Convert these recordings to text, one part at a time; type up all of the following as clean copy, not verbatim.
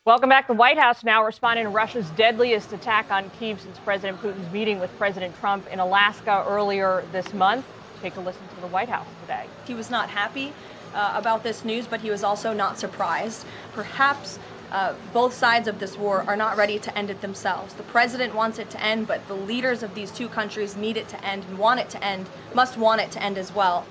Welcome back. The White House now responding to Russia's deadliest attack on Kyiv since President Putin's meeting with President Trump in Alaska earlier this month. Take a listen to the White House today. He was not happy about this news, but he was also not surprised. Perhaps both sides of this war are not ready to end it themselves. The president wants it to end, but the leaders of these two countries need it to end and want it to end, must want it to end as well.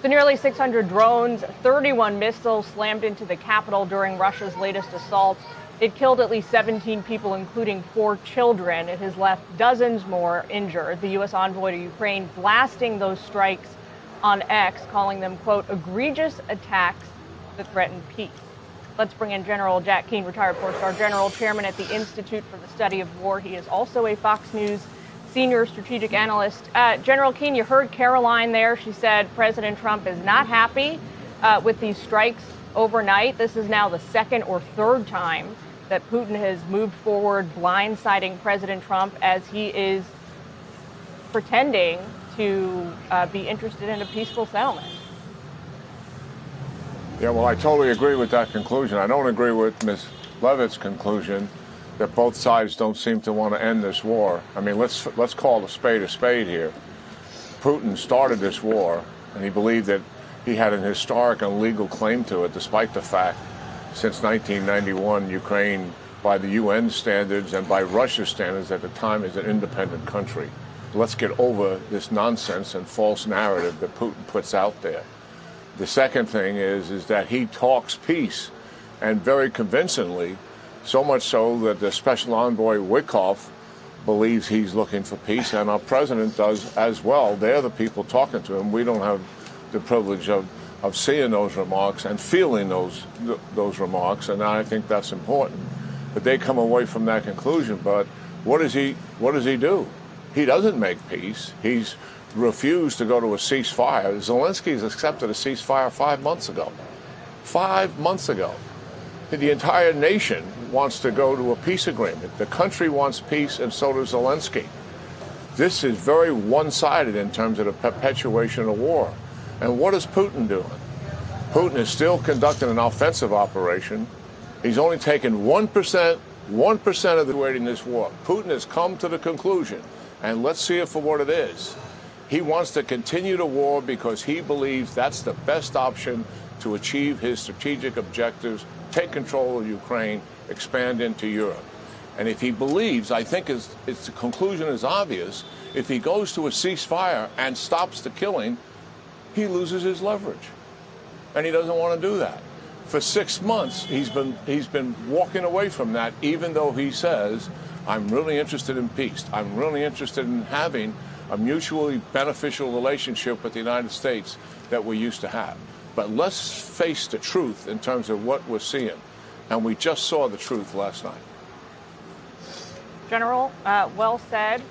The nearly 600 drones, 31 missiles slammed into the capital during Russia's latest assault. It killed at least 17 people, including 4 children. It has left dozens more injured. The U.S. envoy to Ukraine blasting those strikes on X, calling them, quote, egregious attacks that threaten peace. Let's bring in General Jack Keane, retired 4-star general, chairman at the Institute for the Study of War. He is also a Fox News senior strategic analyst. General Keane, you heard Caroline there. She said President Trump is not happy with these strikes overnight. This is now the second or third time that Putin has moved forward blindsiding President Trump as he is pretending to be interested in a peaceful settlement. Yeah, well, I totally agree with that conclusion. I don't agree with Ms. Levitt's conclusion that both sides don't seem to want to end this war. I mean, let's call a spade here. Putin started this war, and he believed that he had an historic and legal claim to it, despite the fact since 1991, Ukraine, by the UN standards and by Russia's standards at the time, is an independent country. Let's get over this nonsense and false narrative that Putin puts out there. The second thing is that he talks peace, and very convincingly, so much so that the special envoy Wickoff believes he's looking for peace, and our president does as well. They're the people talking to him. We don't have the privilege of seeing those remarks and feeling those remarks, and I think that's important. But they come away from that conclusion. But what does he do? He doesn't make peace. He's refused to go to a ceasefire. Zelensky's accepted a ceasefire 5 months ago. 5 months ago. The entire nation wants to go to a peace agreement. The country wants peace, and so does Zelensky. This is very one-sided in terms of the perpetuation of war. And what is Putin doing? Putin is still conducting an offensive operation. He's only taken 1% of the weight in this war. Putin has come to the conclusion, and let's see it for what it is. He wants to continue the war because he believes that's the best option to achieve his strategic objectives, take control of Ukraine, expand into Europe. And if he believes, I think the conclusion is obvious, if he goes to a ceasefire and stops the killing, he loses his leverage. And he doesn't want to do that. For 6 months, he's been walking away from that, even though he says, I'm really interested in peace. I'm really interested in having a mutually beneficial relationship with the United States that we used to have. But let's face the truth in terms of what we're seeing. And we just saw the truth last night. General, well said.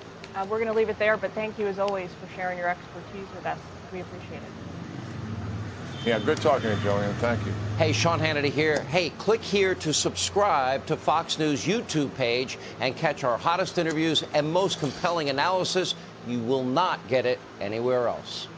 We're going to leave it there, but thank you as always for sharing your expertise with us. We appreciate it. Yeah, good talking to you, Joanne. Thank you. Hey, Sean Hannity here. Hey, click here to subscribe to Fox News YouTube page and catch our hottest interviews and most compelling analysis. You will not get it anywhere else.